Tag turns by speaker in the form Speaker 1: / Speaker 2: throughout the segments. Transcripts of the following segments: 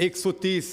Speaker 1: 130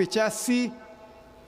Speaker 1: 85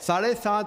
Speaker 1: 7.5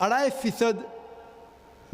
Speaker 1: 2.5%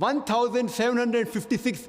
Speaker 1: 1756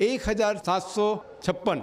Speaker 1: 1756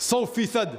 Speaker 1: 100%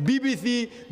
Speaker 1: BBC,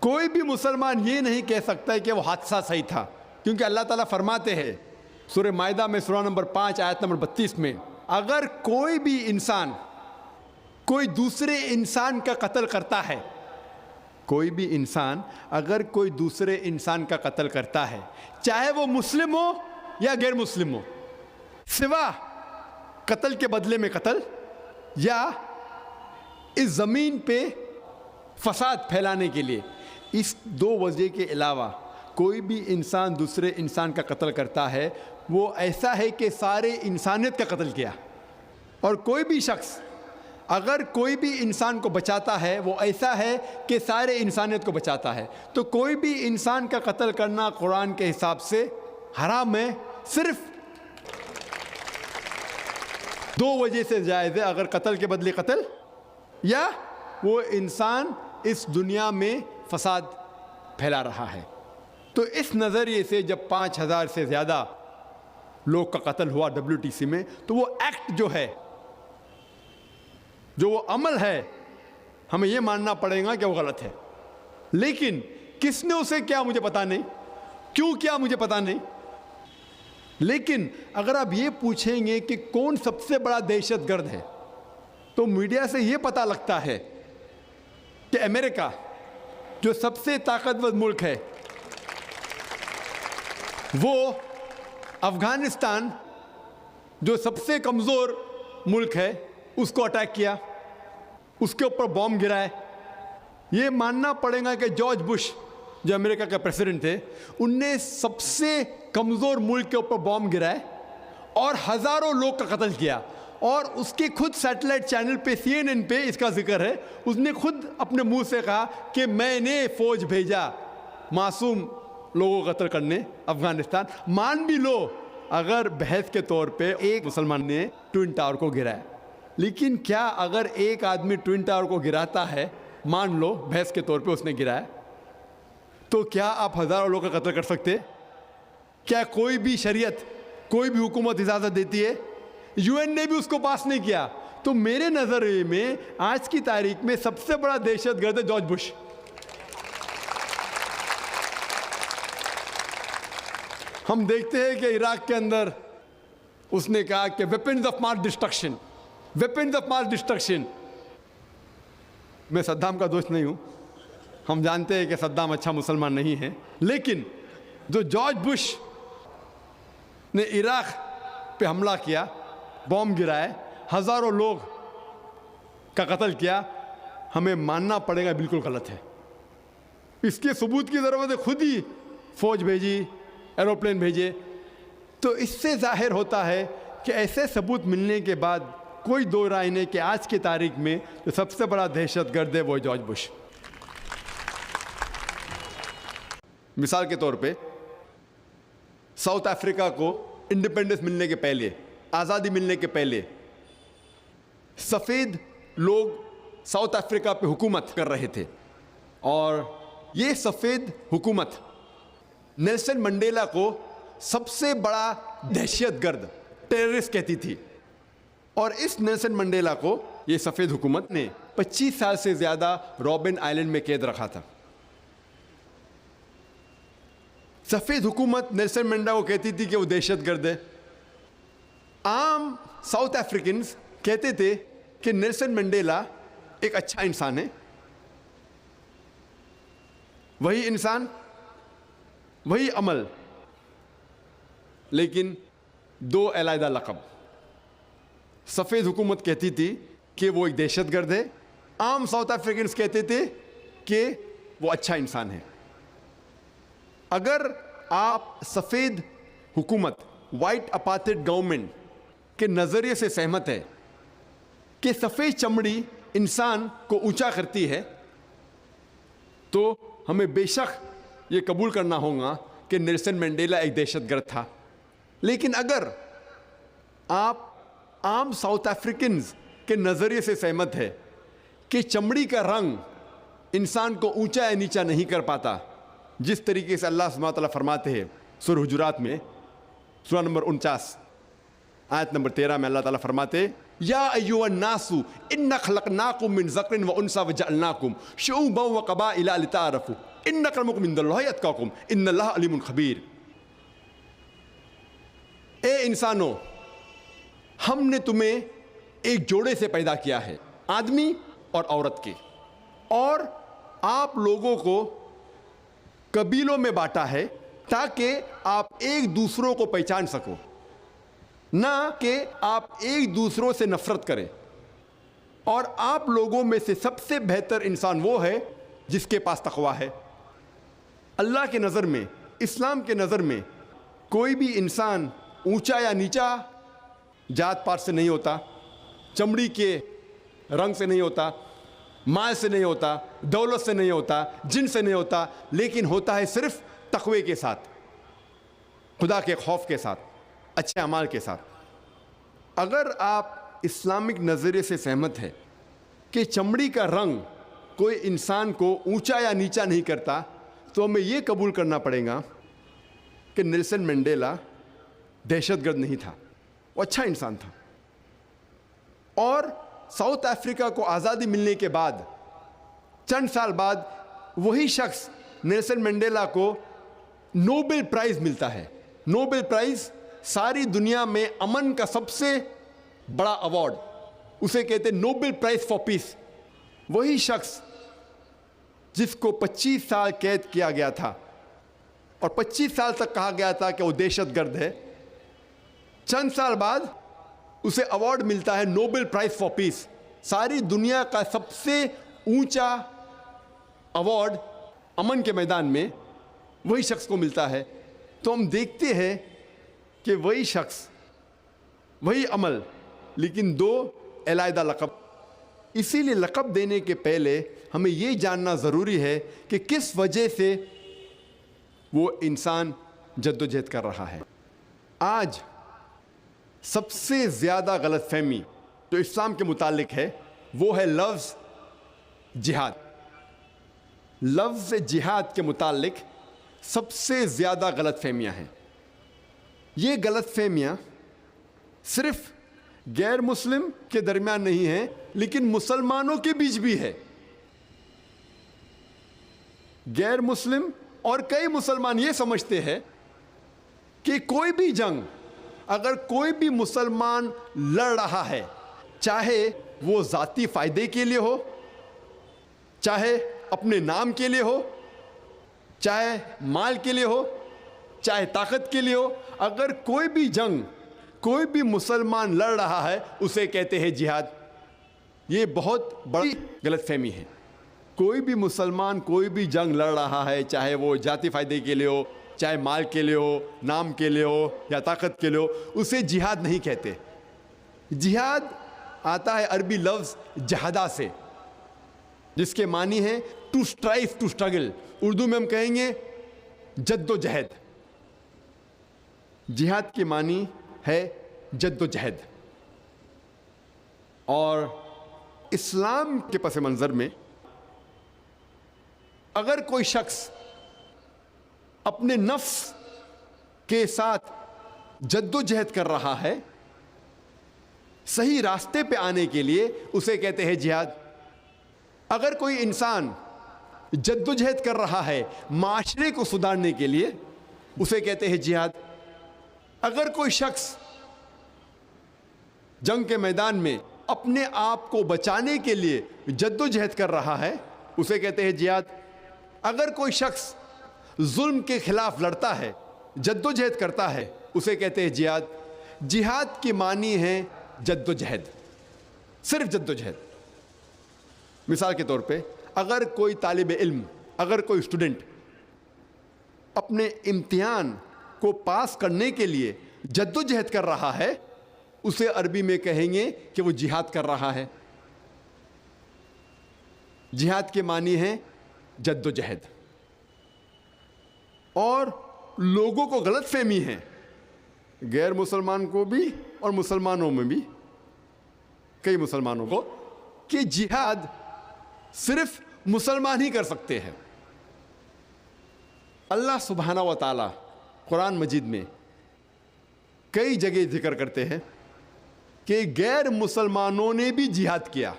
Speaker 1: کوئی بھی مسلمان یہ نہیں کہہ سکتا ہے کہ وہ حادثہ صحیح تھا، کیونکہ اللہ تعالیٰ فرماتے ہیں سورہ مائدہ میں سورہ نمبر 5 آیت نمبر 32 میں، اگر کوئی بھی انسان کوئی دوسرے انسان کا قتل کرتا ہے، کوئی بھی انسان اگر کوئی دوسرے انسان کا قتل کرتا ہے، چاہے وہ مسلم ہو یا غیر مسلم ہو، سوا قتل کے بدلے میں قتل یا اس زمین پہ فساد پھیلانے کے لیے، اس دو وجہ کے علاوہ کوئی بھی انسان دوسرے انسان کا قتل کرتا ہے وہ ایسا ہے کہ سارے انسانیت کا قتل کیا، اور کوئی بھی شخص اگر کوئی بھی انسان کو بچاتا ہے وہ ایسا ہے کہ سارے انسانیت کو بچاتا ہے۔ تو کوئی بھی انسان کا قتل کرنا قرآن کے حساب سے حرام ہے، صرف دو وجہ سے جائز ہے، اگر قتل کے بدلے قتل یا وہ انسان اس دنیا میں فساد پھیلا رہا ہے۔ تو اس نظریے سے جب 5000 سے زیادہ لوگ کا قتل ہوا WTC میں، تو وہ ایکٹ جو ہے، جو وہ عمل ہے، ہمیں یہ ماننا پڑے گا کہ وہ غلط ہے۔ لیکن کس نے اسے کیا مجھے پتا نہیں، کیوں کیا مجھے پتا نہیں، لیکن اگر آپ یہ پوچھیں گے کہ کون سب سے بڑا دہشت گرد ہے، تو میڈیا سے یہ پتا لگتا ہے کہ امریکہ جو سب سے طاقتور ملک ہے وہ افغانستان جو سب سے کمزور ملک ہے اس کو اٹیک کیا، اس کے اوپر بم گرائے۔ یہ ماننا پڑے گا کہ جارج بش جو امریکہ کا پریزیڈنٹ تھے، ان نے سب سے کمزور ملک کے اوپر بم گرائے اور ہزاروں لوگ کا قتل کیا، اور اس کے خود سیٹلائٹ چینل پہ CNN پہ اس کا ذکر ہے، اس نے خود اپنے منہ سے کہا کہ میں نے فوج بھیجا معصوم لوگوں کو قتل کرنے افغانستان۔ مان بھی لو اگر بحث کے طور پہ ایک مسلمان نے ٹوئن ٹاور کو گرایا، لیکن کیا اگر ایک آدمی ٹوئن ٹاور کو گراتا ہے، مان لو بحث کے طور پہ اس نے گرایا، تو کیا آپ ہزاروں لوگوں کا قتل کر سکتے؟ کیا کوئی بھی شریعت، کوئی بھی حکومت اجازت دیتی ہے؟ UN نے بھی اس کو پاس نہیں کیا۔ تو میرے نظریے میں آج کی تاریخ میں سب سے بڑا دہشت گرد ہے جارج بش۔ ہم دیکھتے ہیں کہ عراق کے اندر اس نے کہا کہ weapons of mass destruction, weapons of mass destruction. میں صدام کا دوست نہیں ہوں، ہم جانتے ہیں کہ صدام اچھا مسلمان نہیں ہے، لیکن جو جارج بش نے عراق پہ حملہ کیا، بم گرائے، ہزاروں لوگ کا قتل کیا، ہمیں ماننا پڑے گا بالکل غلط ہے۔ اس کے ثبوت کی ضرورت ہے، خود ہی فوج بھیجی، ایروپلین بھیجے۔ تو اس سے ظاہر ہوتا ہے کہ ایسے ثبوت ملنے کے بعد کوئی دو رائے نہیں کہ آج کی تاریخ میں جو سب سے بڑا دہشت گرد ہے وہ جارج بش۔ مثال کے طور پہ ساؤتھ افریقہ کو انڈیپینڈنس ملنے کے پہلے، آزادی ملنے کے پہلے، سفید لوگ ساؤتھ افریقہ پہ حکومت کر رہے تھے، اور یہ سفید حکومت نیلسن منڈیلا کو سب سے بڑا دہشت گرد، ٹیررسٹ کہتی تھی، اور اس نیلسن منڈیلا کو یہ سفید حکومت نے 25 سال سے زیادہ رابن آئلینڈ میں قید رکھا تھا۔ سفید حکومت نیلسن منڈیلا کو کہتی تھی کہ وہ دہشت گرد ہے۔ عام ساؤتھ افریقنز کہتے تھے کہ نیلسن منڈیلا ایک اچھا انسان ہے۔ وہی انسان، وہی عمل، لیکن دو علیحدہ لقب۔ سفید حکومت کہتی تھی کہ وہ ایک دہشت گرد ہے، عام ساؤتھ افریقنز کہتے تھے کہ وہ اچھا انسان ہے۔ اگر آپ سفید حکومت، وائٹ اپارتھائڈ گورنمنٹ کے نظریے سے سہمت ہے کہ سفید چمڑی انسان کو اونچا کرتی ہے، تو ہمیں بے شک یہ قبول کرنا ہوگا کہ نیلسن منڈیلا ایک دہشت گرد تھا۔ لیکن اگر آپ عام ساؤتھ افریقنز کے نظریے سے سہمت ہے کہ چمڑی کا رنگ انسان کو اونچا یا نیچا نہیں کر پاتا، جس طریقے سے اللہ سبحانہ وتعالیٰ فرماتے ہیں سورہ حجرات میں، سورہ نمبر 49 آیت نمبر 13 میں اللہ تعالیٰ فرماتے یا ایھا الناس انا خلقناکم من ذکر و انثی وجعلناکم شعوبا وقبائل لتعارفوا۔ ان اکرمکم عند اللہ اتقاکم ان اللہ علیم خبیر. اے انسانوں، ہم نے تمہیں ایک جوڑے سے پیدا کیا ہے، آدمی اور عورت کے، اور آپ لوگوں کو قبیلوں میں بانٹا ہے تاکہ آپ ایک دوسروں کو پہچان سکو، نہ کہ آپ ایک دوسروں سے نفرت کریں. اور آپ لوگوں میں سے سب سے بہتر انسان وہ ہے جس کے پاس تقویٰ ہے. اللہ کے نظر میں، اسلام کے نظر میں کوئی بھی انسان اونچا یا نیچا جات پات سے نہیں ہوتا، چمڑی کے رنگ سے نہیں ہوتا، مال سے نہیں ہوتا، دولت سے نہیں ہوتا، جن سے نہیں ہوتا، لیکن ہوتا ہے صرف تقوی کے ساتھ، خدا کے خوف کے ساتھ، اچھے اعمال کے ساتھ. اگر آپ اسلامک نظریے سے سہمت ہے کہ چمڑی کا رنگ کوئی انسان کو اونچا یا نیچا نہیں کرتا، تو ہمیں یہ قبول کرنا پڑے گا کہ نیلسن منڈیلا دہشت گرد نہیں تھا، وہ اچھا انسان تھا. اور ساؤتھ افریقہ کو آزادی ملنے کے بعد چند سال بعد وہی شخص نیلسن منڈیلا کو نوبل پرائز ملتا ہے. نوبل پرائز ساری دنیا میں امن کا سب سے بڑا ایوارڈ، اسے کہتے ہیں نوبل پرائز فار پیس. وہی شخص جس کو 25 سال قید کیا گیا تھا اور 25 سال تک کہا گیا تھا کہ وہ دہشت گرد ہے، چند سال بعد اسے ایوارڈ ملتا ہے نوبل پرائز فار پیس. ساری دنیا کا سب سے اونچا ایوارڈ امن کے میدان میں وہی شخص کو ملتا ہے. تو ہم دیکھتے ہیں کہ وہی شخص، وہی عمل، لیکن دو علیحدہ لقب. اسی لیے لقب دینے کے پہلے ہمیں یہ جاننا ضروری ہے کہ کس وجہ سے وہ انسان جدوجہد کر رہا ہے. آج سب سے زیادہ غلط فہمی جو اسلام کے متعلق ہے وہ ہے لفظ جہاد. لفظ جہاد کے متعلق سب سے زیادہ غلط فہمیاں ہیں. یہ غلط فہمیاں صرف غیر مسلم کے درمیان نہیں ہیں، لیکن مسلمانوں کے بیچ بھی ہے. غیر مسلم اور کئی مسلمان یہ سمجھتے ہیں کہ کوئی بھی جنگ اگر کوئی بھی مسلمان لڑ رہا ہے، چاہے وہ ذاتی فائدے کے لیے ہو، چاہے اپنے نام کے لیے ہو، چاہے مال کے لیے ہو، چاہے طاقت کے لیے ہو، اگر کوئی بھی جنگ کوئی بھی مسلمان لڑ رہا ہے اسے کہتے ہیں جہاد. یہ بہت بڑی غلط فہمی ہے. کوئی بھی مسلمان کوئی بھی جنگ لڑ رہا ہے، چاہے وہ ذاتی فائدے کے لیے ہو، چاہے مال کے لیے ہو، نام کے لیے ہو یا طاقت کے لیے ہو، اسے جہاد نہیں کہتے. جہاد آتا ہے عربی لفظ جہادہ سے، جس کے معنی ہے to strive, to struggle. Urdu میں ہم کہیں گے جد و جہد. جہاد کے معنی ہے جد و جہد. اور اسلام کے پس منظر میں اگر کوئی شخص اپنے نفس کے ساتھ جد و جہد کر رہا ہے صحیح راستے پہ آنے کے لیے، اسے کہتے ہیں جہاد. اگر کوئی انسان جد و جہد کر رہا ہے معاشرے کو سدھارنے کے لیے، اسے کہتے ہیں جہاد. اگر کوئی شخص جنگ کے میدان میں اپنے آپ کو بچانے کے لیے جد و جہد کر رہا ہے، اسے کہتے ہیں جہاد. اگر کوئی شخص ظلم کے خلاف لڑتا ہے، جد و جہد کرتا ہے، اسے کہتے ہیں جہاد. جہاد کی معنی ہے جد و جہد، صرف جد و جہد. مثال کے طور پہ اگر کوئی طالب علم، اگر کوئی اسٹوڈنٹ اپنے امتحان کو پاس کرنے کے لیے جد و جہد کر رہا ہے، اسے عربی میں کہیں گے کہ وہ جہاد کر رہا ہے. جہاد کے معنی ہے جد و جہد. اور لوگوں کو غلط فہمی ہے، غیر مسلمان کو بھی اور مسلمانوں میں بھی، کئی مسلمانوں کو، کہ جہاد صرف مسلمان ہی کر سکتے ہیں. اللہ سبحانہ و تعالی قرآن مجید میں کئی جگہ ذکر کرتے ہیں کہ غیر مسلمانوں نے بھی جہاد کیا.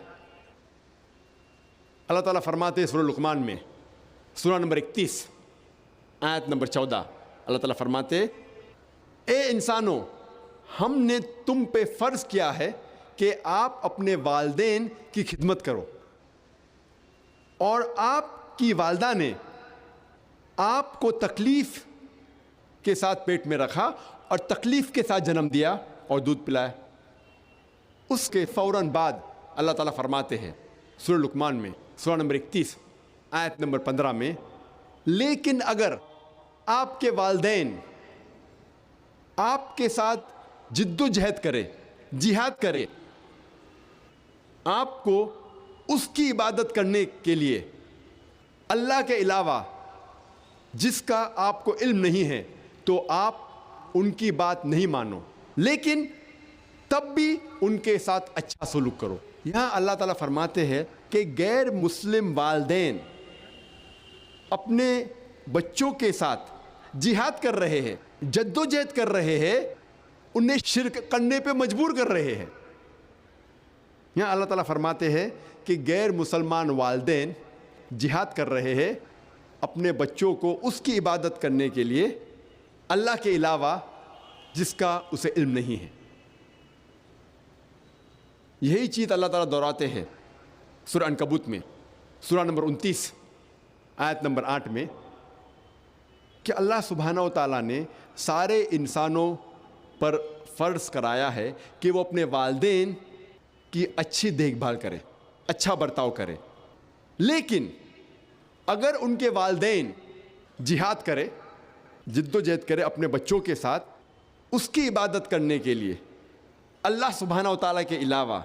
Speaker 1: اللہ تعالیٰ فرماتے ہیں سورہ لقمان میں سورہ نمبر 31 آیت نمبر 14 اللہ تعالیٰ فرماتے اے انسانوں ہم نے تم پہ فرض کیا ہے کہ آپ اپنے والدین کی خدمت کرو، اور آپ کی والدہ نے آپ کو تکلیف کے ساتھ پیٹ میں رکھا اور تکلیف کے ساتھ جنم دیا اور دودھ پلایا۔ اس کے فوراً بعد اللہ تعالیٰ فرماتے ہیں سورہ لقمان میں سورہ نمبر 31 آیت نمبر 15 میں، لیکن اگر آپ کے والدین آپ کے ساتھ جد و جہد کرے، جہاد کرے، آپ کو اس کی عبادت کرنے کے لیے اللہ کے علاوہ جس کا آپ کو علم نہیں ہے، تو آپ ان کی بات نہیں مانو، لیکن تب بھی ان کے ساتھ اچھا سلوک کرو۔ یہاں اللہ تعالیٰ فرماتے ہیں کہ غیر مسلم والدین اپنے بچوں کے ساتھ جہاد کر رہے ہیں، جد و جہد کر رہے ہیں، انہیں شرک کرنے پہ مجبور کر رہے ہیں۔ یہاں اللہ تعالیٰ فرماتے ہیں کہ غیر مسلمان والدین جہاد کر رہے ہیں اپنے بچوں کو اس کی عبادت کرنے کے لیے اللہ کے علاوہ جس کا اسے علم نہیں ہے۔ یہی چیز اللہ تعالیٰ دہراتے ہیں سورہ عنکبوت میں سورہ نمبر 29 آیت نمبر 8 میں کہ اللہ سبحانہ و تعالیٰ نے سارے انسانوں پر فرض کرایا ہے کہ وہ اپنے والدین کی اچھی دیکھ بھال کرے، اچھا برتاؤ کرے، لیکن اگر ان کے والدین جہاد کرے، جد و جہد کرے اپنے بچوں کے ساتھ اس کی عبادت کرنے کے لیے اللہ سبحانہ و تعالیٰ کے علاوہ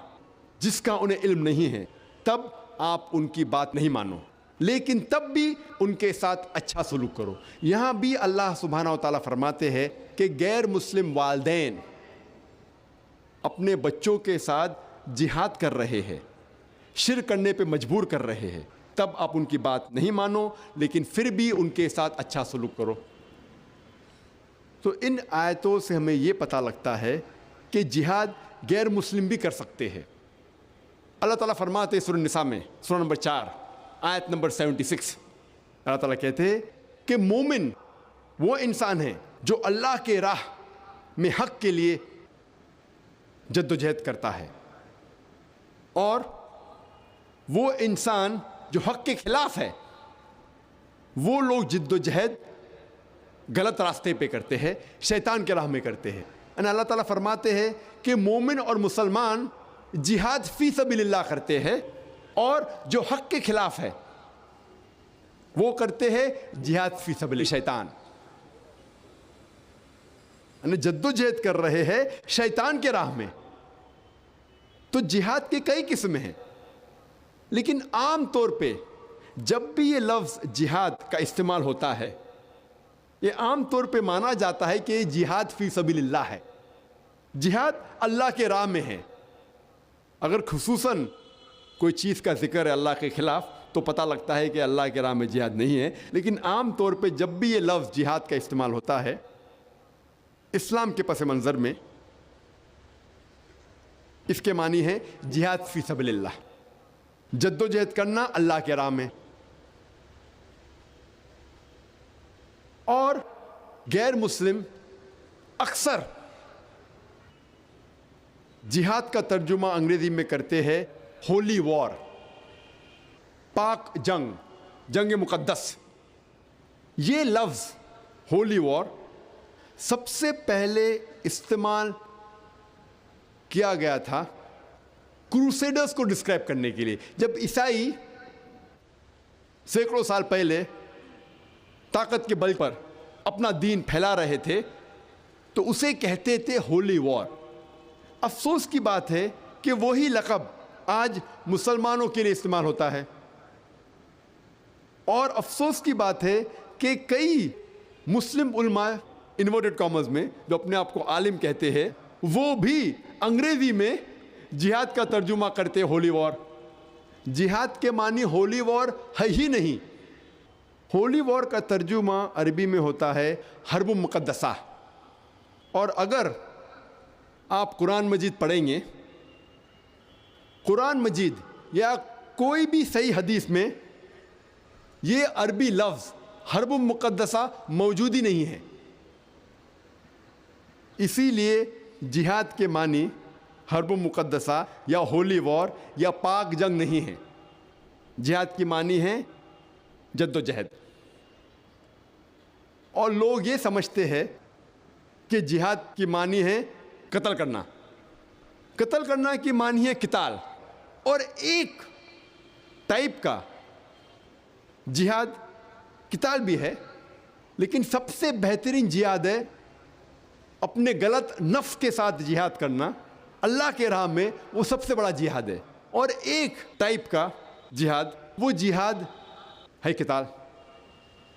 Speaker 1: جس کا انہیں علم نہیں ہے، تب آپ ان کی بات نہیں مانو، لیکن تب بھی ان کے ساتھ اچھا سلوک کرو۔ یہاں بھی اللہ سبحانہ و تعالیٰ فرماتے ہیں کہ غیر مسلم والدین اپنے بچوں کے ساتھ جہاد کر رہے ہیں، شرک کرنے پہ مجبور کر رہے ہیں، تب آپ ان کی بات نہیں مانو، لیکن پھر بھی ان کے ساتھ اچھا سلوک کرو۔ تو ان آیتوں سے ہمیں یہ پتہ لگتا ہے کہ جہاد غیر مسلم بھی کر سکتے ہیں۔ اللہ تعالیٰ فرماتے سورہ النساء میں سورہ نمبر 4 آیت نمبر 76 اللہ تعالیٰ کہتے ہیں کہ مومن وہ انسان ہے جو اللہ کے راہ میں حق کے لیے جد و جہد کرتا ہے، اور وہ انسان جو حق کے خلاف ہے، وہ لوگ جد و جہد غلط راستے پہ کرتے ہیں، شیطان کے راہ میں کرتے ہیں۔ اللہ تعالیٰ فرماتے ہیں کہ مومن اور مسلمان جہاد فی سبیل اللہ کرتے ہیں، اور جو حق کے خلاف ہے وہ کرتے ہیں جہاد فی سبیل شیطان، جد و جہد کر رہے ہیں شیطان کے راہ میں۔ تو جہاد کے کئی قسمیں ہیں، لیکن عام طور پہ جب بھی یہ لفظ جہاد کا استعمال ہوتا ہے، یہ عام طور پہ مانا جاتا ہے کہ یہ جہاد فی سبیل اللہ ہے، جہاد اللہ کے راہ میں ہے۔ اگر خصوصاً کوئی چیز کا ذکر ہے اللہ کے خلاف تو پتہ لگتا ہے کہ اللہ کے راہ میں جہاد نہیں ہے، لیکن عام طور پہ جب بھی یہ لفظ جہاد کا استعمال ہوتا ہے اسلام کے پس منظر میں، اس کے معنی ہے جہاد فی سبیل اللہ، جد و جہد کرنا اللہ کے راہ میں۔ اور غیر مسلم اکثر جہاد کا ترجمہ انگریزی میں کرتے ہیں ہولی وار، پاک جنگ، جنگ مقدس۔ یہ لفظ ہولی وار سب سے پہلے استعمال کیا گیا تھا کروسیڈرز کو ڈسکرائب کرنے کے لیے۔ جب عیسائی سینکڑوں سال پہلے طاقت کے بل پر اپنا دین پھیلا رہے تھے تو اسے کہتے تھے ہولی وار۔ افسوس کی بات ہے کہ وہی لقب آج مسلمانوں کے لیے استعمال ہوتا ہے، اور افسوس کی بات ہے کہ کئی مسلم علماء انورٹڈ کامرز میں جو اپنے آپ کو عالم کہتے ہیں، وہ بھی انگریزی میں جہاد کا ترجمہ کرتے ہولی وار۔ جہاد کے معنی ہولی وار ہے ہی نہیں۔ ہولی وار کا ترجمہ عربی میں ہوتا ہے حرب مقدسہ، اور اگر آپ قرآن مجید پڑھیں گے، قرآن مجید یا کوئی بھی صحیح حدیث میں یہ عربی لفظ حرب مقدسہ موجود ہی نہیں ہے. اسی لیے جہاد کے معنی حرب مقدسہ یا ہولی وار یا پاک جنگ نہیں ہے. جہاد کی معنی ہے جد و جہد. اور لوگ یہ سمجھتے ہیں کہ جہاد کی معنی ہے قتل کرنا. قتل کرنا کی معنی ہے قتال. اور ایک ٹائپ کا جہاد قتال بھی ہے، لیکن سب سے بہترین جہاد ہے اپنے غلط نفس کے ساتھ جہاد کرنا اللہ کے راہ میں. وہ سب سے بڑا جہاد ہے. اور ایک ٹائپ کا جہاد، وہ جہاد ہے قتال.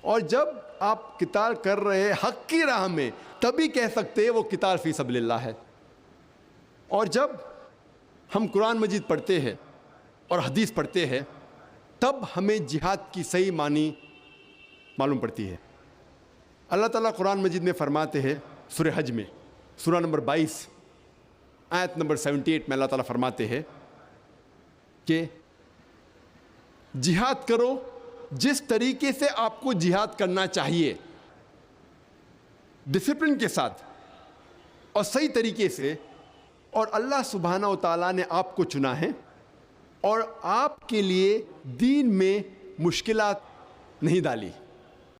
Speaker 1: اور جب آپ قتال کر رہے حق کی راہ میں تبھی کہہ سکتے ہیں وہ قتال فی سبیل اللہ ہے. اور جب ہم قرآن مجید پڑھتے ہیں اور حدیث پڑھتے ہیں تب ہمیں جہاد کی صحیح معنی معلوم پڑتی ہے. اللہ تعالیٰ قرآن مجید میں فرماتے ہیں سورہ حج میں سورہ نمبر 22 آیت نمبر 78 میں اللہ تعالیٰ فرماتے ہیں کہ جہاد کرو جس طریقے سے آپ کو جہاد کرنا چاہیے، ڈسپلن کے ساتھ اور صحیح طریقے سے. اور اللہ سبحانہ و تعالیٰ نے آپ کو چنا ہے اور آپ کے لیے دین میں مشکلات نہیں ڈالی.